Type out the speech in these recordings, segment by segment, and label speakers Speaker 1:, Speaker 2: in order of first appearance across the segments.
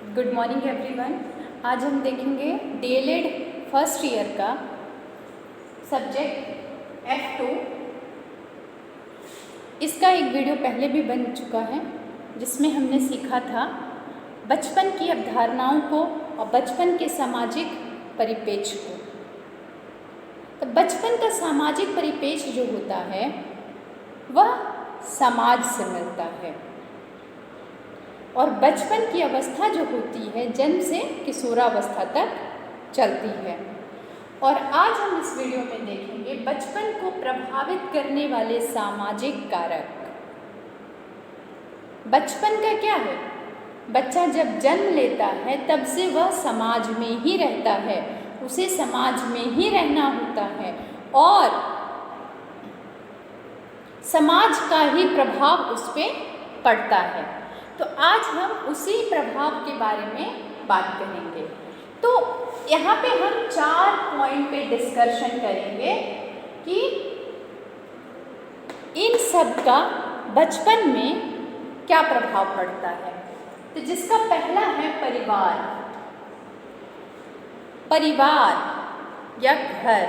Speaker 1: Good morning everyone. आज हम देखेंगे डीएलएड फर्स्ट ईयर का सब्जेक्ट F2। इसका एक वीडियो पहले भी बन चुका है जिसमें हमने सीखा था बचपन की अवधारणाओं को और बचपन के सामाजिक परिपेक्ष को। तो बचपन का सामाजिक परिपेक्ष जो होता है वह समाज से मिलता है और बचपन की अवस्था जो होती है जन्म से किशोरावस्था तक चलती है। और आज हम इस वीडियो में देखेंगे बचपन को प्रभावित करने वाले सामाजिक कारक। बचपन का क्या है? बच्चा जब जन्म लेता है तब से वह समाज में ही रहता है, उसे समाज में ही रहना होता है और समाज का ही प्रभाव उस पर पड़ता है। तो आज हम उसी प्रभाव के बारे में बात करेंगे। तो यहाँ पे हम 4 पॉइंट पे डिस्कशन करेंगे कि इन सब का बचपन में क्या प्रभाव पड़ता है। तो जिसका पहला है परिवार। परिवार या घर।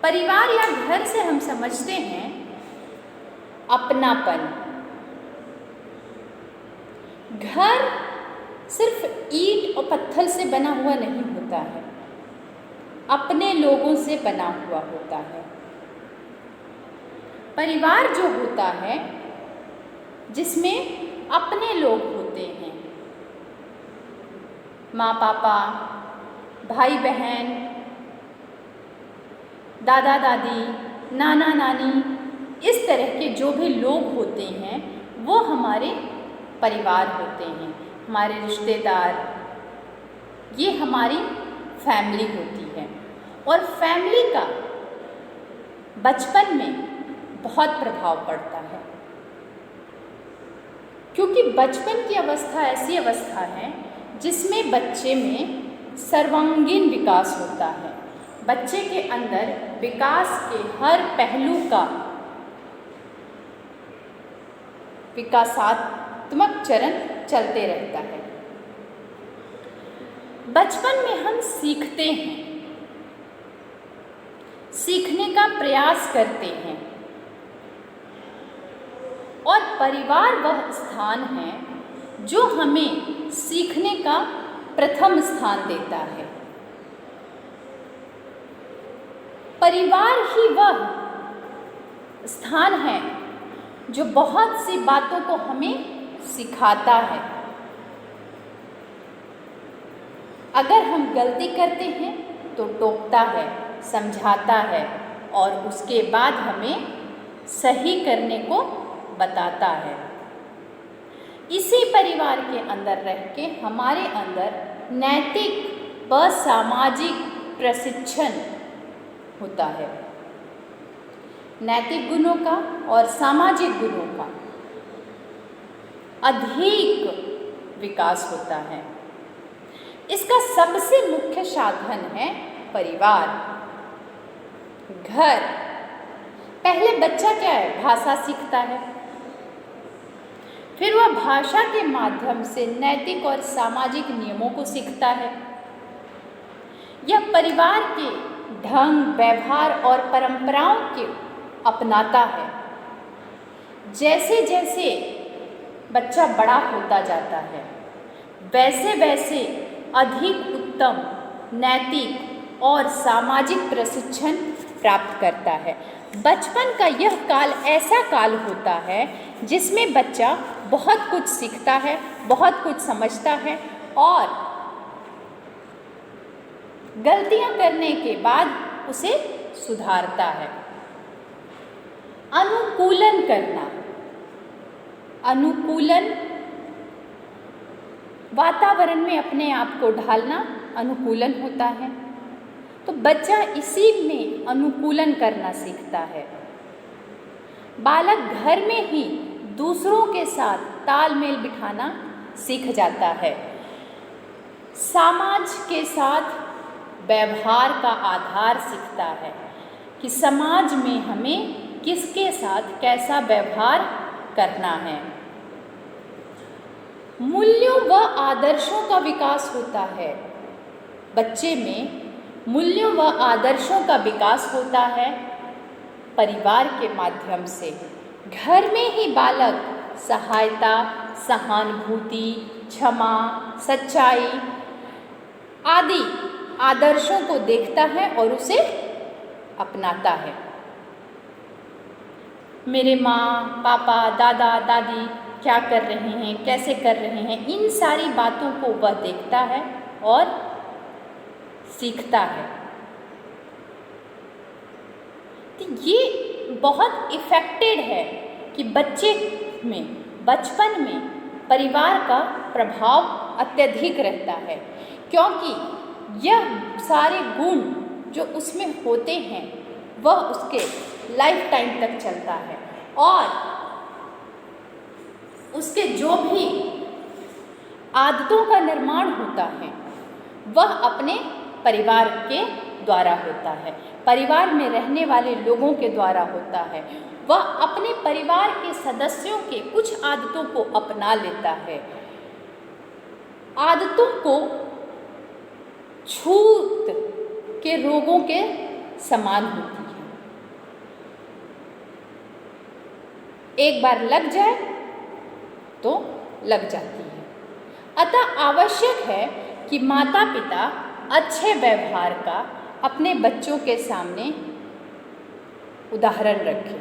Speaker 1: परिवार या घर से हम समझते हैं अपनापन। घर सिर्फ ईंट और पत्थर से बना हुआ नहीं होता है, अपने लोगों से बना हुआ होता है। परिवार जो होता है जिसमें अपने लोग होते हैं, माँ पापा, भाई बहन, दादा दादी, नाना नानी, इस तरह के जो भी लोग होते हैं वो हमारे परिवार होते हैं, हमारे रिश्तेदार, ये हमारी फैमिली होती है। और फैमिली का बचपन में बहुत प्रभाव पड़ता है क्योंकि बचपन की अवस्था ऐसी अवस्था है जिसमें बच्चे में सर्वांगीण विकास होता है। बच्चे के अंदर विकास के हर पहलू का विकासात्मक चरण चलते रहता है। बचपन में हम सीखते हैं, सीखने का प्रयास करते हैं और परिवार वह स्थान है जो हमें सीखने का प्रथम स्थान देता है। परिवार ही वह स्थान है जो बहुत सी बातों को हमें सिखाता है। अगर हम गलती करते हैं तो टोकता है, समझाता है और उसके बाद हमें सही करने को बताता है। इसी परिवार के अंदर रह के हमारे अंदर नैतिक व सामाजिक प्रशिक्षण होता है। नैतिक गुणों का और सामाजिक गुणों का अधिक विकास होता है। इसका सबसे मुख्य साधन है परिवार, घर। पहले बच्चा क्या है? भाषा सीखता है, फिर वह भाषा के माध्यम से नैतिक और सामाजिक नियमों को सीखता है। यह परिवार के ढंग, व्यवहार और परंपराओं के अपनाता है। जैसे जैसे बच्चा बड़ा होता जाता है वैसे वैसे अधिक उत्तम नैतिक और सामाजिक प्रशिक्षण प्राप्त करता है। बचपन का यह काल ऐसा काल होता है जिसमें बच्चा बहुत कुछ सीखता है, बहुत कुछ समझता है और गलतियां करने के बाद उसे सुधारता है। अनुकूलन करना। अनुकूलन वातावरण में अपने आप को ढालना अनुकूलन होता है। तो बच्चा इसी में अनुकूलन करना सीखता है। बालक घर में ही दूसरों के साथ तालमेल बिठाना सीख जाता है। समाज के साथ व्यवहार का आधार सीखता है कि समाज में हमें किसके साथ कैसा व्यवहार करना है। मूल्यों व आदर्शों का विकास होता है। बच्चे में मूल्यों व आदर्शों का विकास होता है परिवार के माध्यम से। घर में ही बालक सहायता, सहानुभूति, क्षमा, सच्चाई आदि आदर्शों को देखता है और उसे अपनाता है। मेरे माँ, पापा, दादा, दादी क्या कर रहे हैं, कैसे कर रहे हैं, इन सारी बातों को वह देखता है और सीखता है। तो ये बहुत इफ़ेक्टेड है कि बच्चे में बचपन में परिवार का प्रभाव अत्यधिक रहता है, क्योंकि यह सारे गुण जो उसमें होते हैं वह उसके लाइफ टाइम तक चलता है और उसके जो भी आदतों का निर्माण होता है वह अपने परिवार के द्वारा होता है, परिवार में रहने वाले लोगों के द्वारा होता है। वह अपने परिवार के सदस्यों के कुछ आदतों को अपना लेता है। आदतों को छूत के रोगों के समान होती है। एक बार लग जाए तो लग जाती है। अतः आवश्यक है कि माता पिता अच्छे व्यवहार का अपने बच्चों के सामने उदाहरण रखें,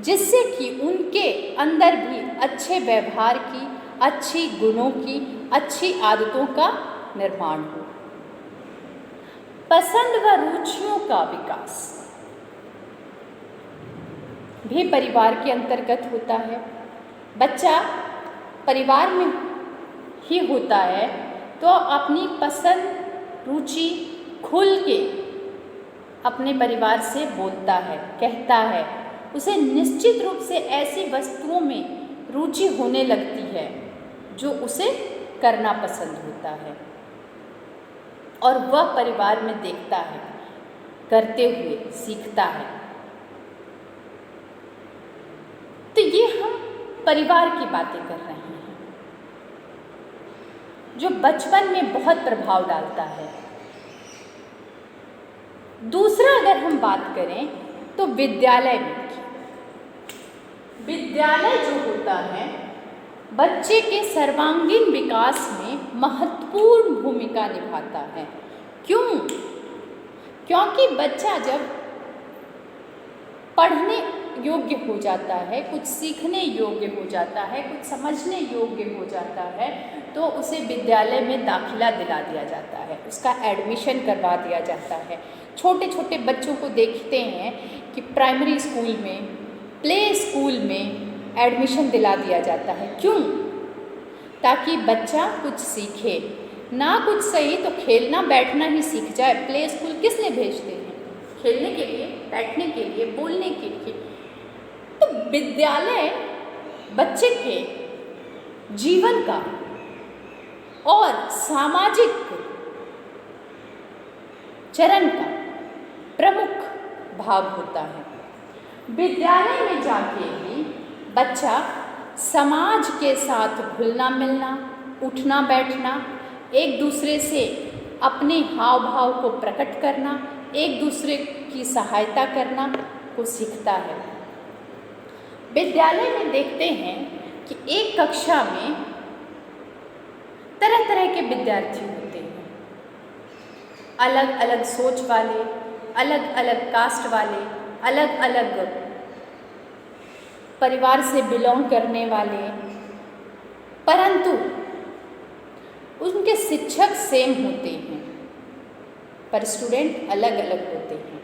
Speaker 1: जिससे कि उनके अंदर भी अच्छे व्यवहार की, अच्छी गुणों की, अच्छी आदतों का निर्माण हो। पसंद व रुचियों का विकास भी परिवार के अंतर्गत होता है। बच्चा परिवार में ही होता है तो अपनी पसंद, रुचि खुल के अपने परिवार से बोलता है, कहता है। उसे निश्चित रूप से ऐसी वस्तुओं में रुचि होने लगती है जो उसे करना पसंद होता है और वह परिवार में देखता है, करते हुए सीखता है। तो ये हम परिवार की बातें कर रहे हैं जो बचपन में बहुत प्रभाव डालता है। दूसरा अगर हम बात करें तो विद्यालय में, विद्यालय जो होता है बच्चे के सर्वांगीण विकास में महत्वपूर्ण भूमिका निभाता है। क्यों? क्योंकि बच्चा जब पढ़ने योग्य हो जाता है, कुछ सीखने योग्य हो जाता है, कुछ समझने योग्य हो जाता है, तो उसे विद्यालय में दाखिला दिला दिया जाता है, उसका एडमिशन करवा दिया जाता है। छोटे छोटे बच्चों को देखते हैं कि प्राइमरी स्कूल में, प्ले स्कूल में एडमिशन दिला दिया जाता है। क्यों? ताकि बच्चा कुछ सीखे, ना कुछ सही तो खेलना बैठना ही सीख जाए। प्ले स्कूल किस लिए भेजते हैं? खेलने के लिए, बैठने के लिए, बोलने के लिए। तो विद्यालय बच्चे के जीवन का और सामाजिक चरण का प्रमुख भाग होता है। विद्यालय में जाके ही बच्चा समाज के साथ घुलना मिलना, उठना बैठना, एक दूसरे से अपने हाव भाव को प्रकट करना, एक दूसरे की सहायता करना को सीखता है। विद्यालय में देखते हैं कि एक कक्षा में तरह तरह के विद्यार्थी होते हैं, अलग अलग सोच वाले, अलग अलग कास्ट वाले, अलग अलग परिवार से बिलोंग करने वाले, परंतु उनके शिक्षक सेम होते हैं पर स्टूडेंट अलग अलग होते हैं।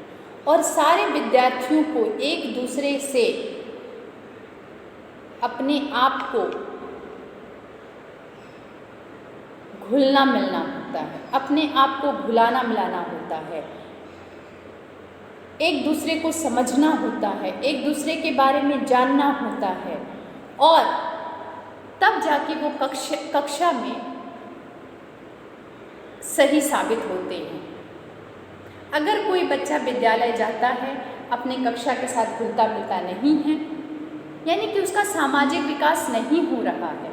Speaker 1: और सारे विद्यार्थियों को एक दूसरे से अपने आप को घुलना मिलना होता है, अपने आप को घुलाना मिलाना होता है, एक दूसरे को समझना होता है, एक दूसरे के बारे में जानना होता है, और तब जाके वो कक्षा में सही साबित होते हैं। अगर कोई बच्चा विद्यालय जाता है, अपने कक्षा के साथ घुलता मिलता नहीं है, यानी कि उसका सामाजिक विकास नहीं हो रहा है,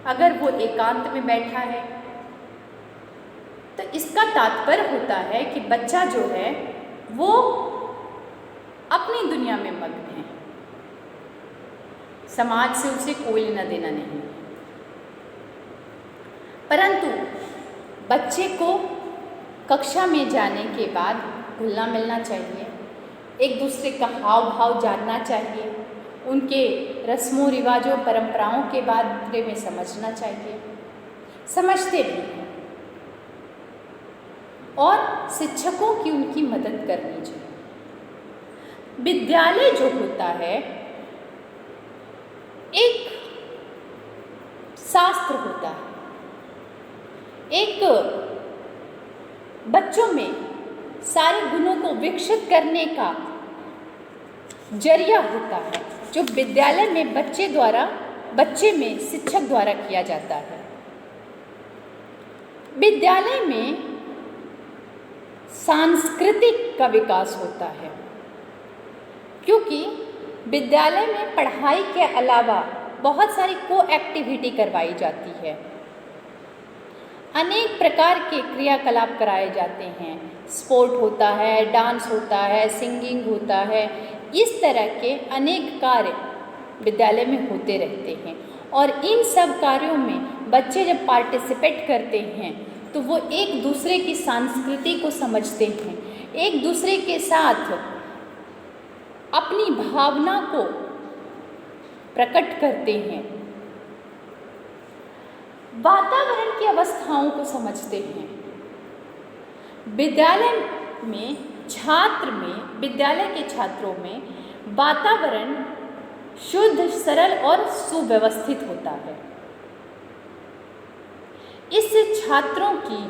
Speaker 1: अगर वो एकांत में बैठा है, तो इसका तात्पर्य होता है कि बच्चा जो है वो अपनी दुनिया में मग्न है, समाज से उसे कोई लेना देना नहीं। परंतु बच्चे को कक्षा में जाने के बाद घुलना मिलना चाहिए, एक दूसरे का हाव भाव जानना चाहिए, उनके रस्मों रिवाजों परंपराओं के बारे में समझना चाहिए, समझते भी हैं, और शिक्षकों की उनकी मदद करनी चाहिए। विद्यालय जो होता है एक शास्त्र होता है, एक बच्चों में सारे गुणों को विकसित करने का जरिया होता है, जो विद्यालय में बच्चे में शिक्षक द्वारा किया जाता है। विद्यालय में सांस्कृतिक का विकास होता है, क्योंकि विद्यालय में पढ़ाई के अलावा बहुत सारी को एक्टिविटी करवाई जाती है, अनेक प्रकार के क्रियाकलाप कराए जाते हैं, स्पोर्ट होता है, डांस होता है, सिंगिंग होता है, इस तरह के अनेक कार्य विद्यालय में होते रहते हैं। और इन सब कार्यों में बच्चे जब पार्टिसिपेट करते हैं तो वो एक दूसरे की संस्कृति को समझते हैं, एक दूसरे के साथ अपनी भावना को प्रकट करते हैं, वातावरण की अवस्थाओं को समझते हैं। विद्यालय के छात्रों में वातावरण शुद्ध, सरल और सुव्यवस्थित होता है। इससे छात्रों की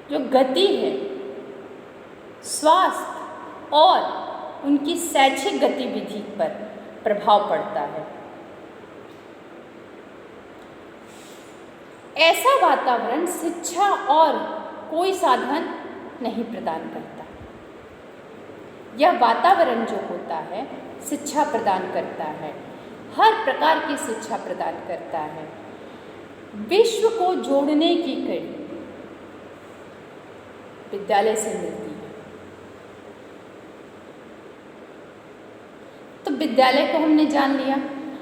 Speaker 1: जो गति है, स्वास्थ्य और उनकी शैक्षिक गतिविधि पर प्रभाव पड़ता है। ऐसा वातावरण शिक्षा और कोई साधन नहीं प्रदान करता। यह वातावरण जो होता है शिक्षा प्रदान करता है, हर प्रकार की शिक्षा प्रदान करता है। विश्व को जोड़ने की कड़ी विद्यालय से मिलती है। तो विद्यालय को हमने जान लिया,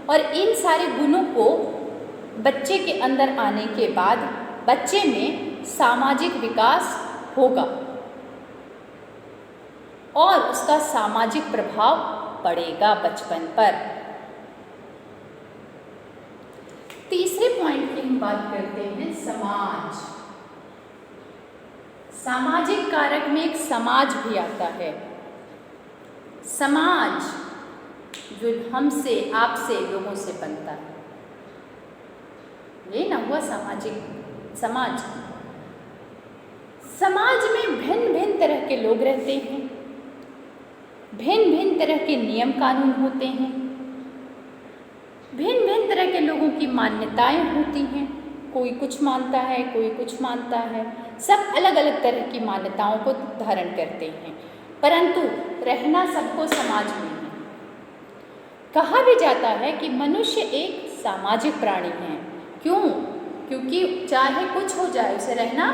Speaker 1: और इन सारे गुणों को बच्चे के अंदर आने के बाद बच्चे में सामाजिक विकास होगा और उसका सामाजिक प्रभाव पड़ेगा बचपन पर। तीसरे पॉइंट की हम बात करते हैं समाज। सामाजिक कारक में एक समाज भी आता है। समाज जो हमसे, आपसे, लोगों से बनता है, ये ना हुआ समाज। समाज में भिन्न भिन्न तरह के लोग रहते हैं, भिन्न भिन्न तरह के नियम कानून होते हैं, भिन्न भिन्न तरह के लोगों की मान्यताएं होती हैं। कोई कुछ मानता है, कोई कुछ मानता है, सब अलग अलग तरह की मान्यताओं को धारण करते हैं, परंतु रहना सबको समाज में है। कहा भी जाता है कि मनुष्य एक सामाजिक प्राणी है। क्यों? क्योंकि चाहे कुछ हो जाए, उसे रहना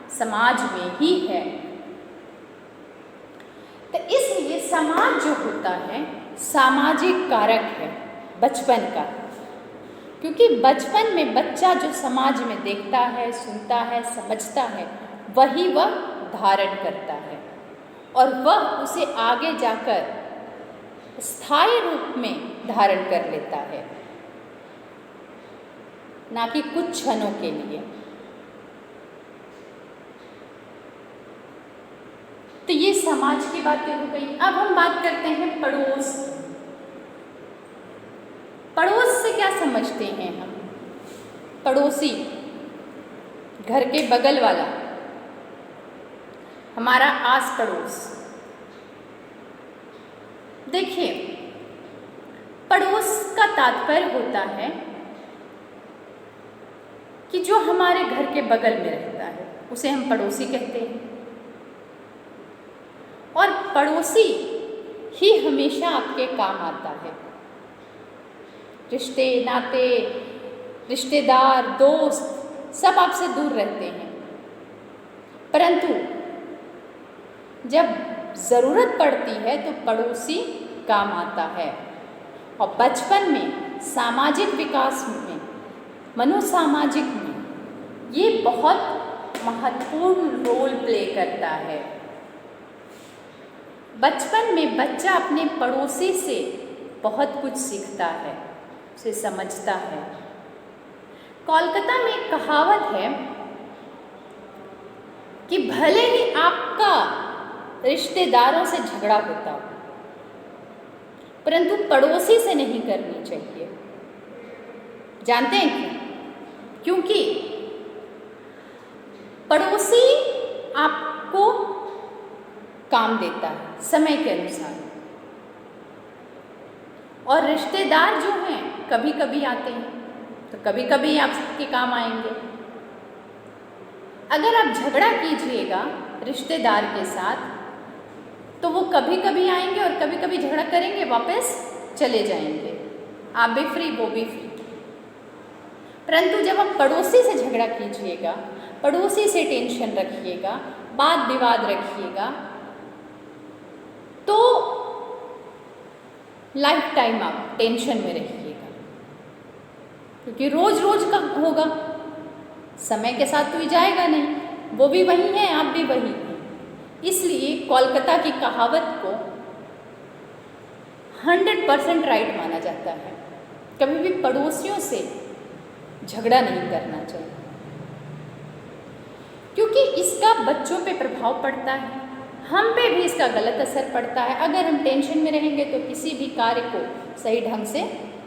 Speaker 1: समाज में ही है। तो इसलिए समाज जो होता है सामाजिक कारक है बचपन का, क्योंकि बचपन में बच्चा जो समाज में देखता है, सुनता है, समझता है, वही वह धारण करता है और वह उसे आगे जाकर स्थायी रूप में धारण कर लेता है, ना कि कुछ क्षणों के लिए। तो ये समाज की बातें हो गई। अब हम बात करते हैं पड़ोस। पड़ोस से क्या समझते हैं हम? पड़ोसी, घर के बगल वाला, हमारा आस पड़ोस। देखिए, पड़ोस का तात्पर्य होता है कि जो हमारे घर के बगल में रहता है उसे हम पड़ोसी कहते हैं, और पड़ोसी ही हमेशा आपके काम आता है। रिश्ते नाते रिश्तेदार, दोस्त सब आपसे दूर रहते हैं, परंतु जब ज़रूरत पड़ती है तो पड़ोसी काम आता है। और बचपन में सामाजिक विकास में, मनोसामाजिक में ये बहुत महत्वपूर्ण रोल प्ले करता है। बचपन में बच्चा अपने पड़ोसी से बहुत कुछ सीखता है, उसे समझता है। कोलकाता में एक कहावत है कि भले ही आपका रिश्तेदारों से झगड़ा होता हो, परंतु पड़ोसी से नहीं करनी चाहिए। जानते हैं क्यों? क्योंकि पड़ोसी आपको काम देता है समय के अनुसार, और रिश्तेदार जो हैं कभी कभी आते हैं तो कभी कभी आपके काम आएंगे। अगर आप झगड़ा कीजिएगा रिश्तेदार के साथ तो वो कभी कभी आएंगे और कभी कभी झगड़ा करेंगे, वापस चले जाएंगे, आप भी फ्री वो भी फ्री। परंतु जब आप पड़ोसी से झगड़ा कीजिएगा, पड़ोसी से टेंशन रखिएगा, वाद विवाद रखिएगा, तो लाइफ टाइम आप टेंशन में रहिएगा, क्योंकि रोज रोज का होगा, समय के साथ तो ये जाएगा नहीं, वो भी वही है आप भी वही हैं। इसलिए कोलकाता की कहावत को 100% राइट माना जाता है, कभी भी पड़ोसियों से झगड़ा नहीं करना चाहिए, क्योंकि इसका बच्चों पे प्रभाव पड़ता है, हम पे भी इसका गलत असर पड़ता है। अगर हम टेंशन में रहेंगे तो किसी भी कार्य को सही ढंग से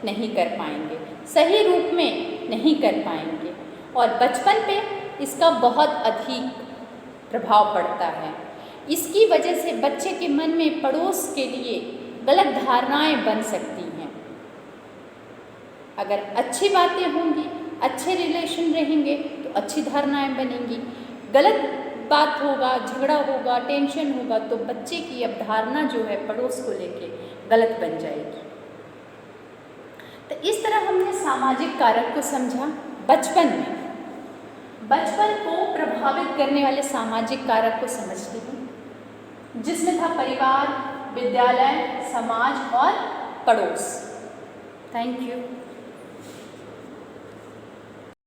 Speaker 1: नहीं कर पाएंगे, सही रूप में नहीं कर पाएंगे, और बचपन पे इसका बहुत अधिक प्रभाव पड़ता है। इसकी वजह से बच्चे के मन में पड़ोस के लिए गलत धारणाएं बन सकती हैं। अगर अच्छी बातें होंगी, अच्छे रिलेशन रहेंगे तो अच्छी धारणाएं बनेंगी, गलत बात होगा, झगड़ा होगा, टेंशन होगा तो बच्चे की अवधारणा जो है पड़ोस को लेके गलत बन जाएगी। तो इस तरह हमने सामाजिक कारक को समझा। बचपन में बचपन को प्रभावित करने वाले सामाजिक कारक को समझते हैं, जिसमें था परिवार, विद्यालय, समाज और पड़ोस। Thank you.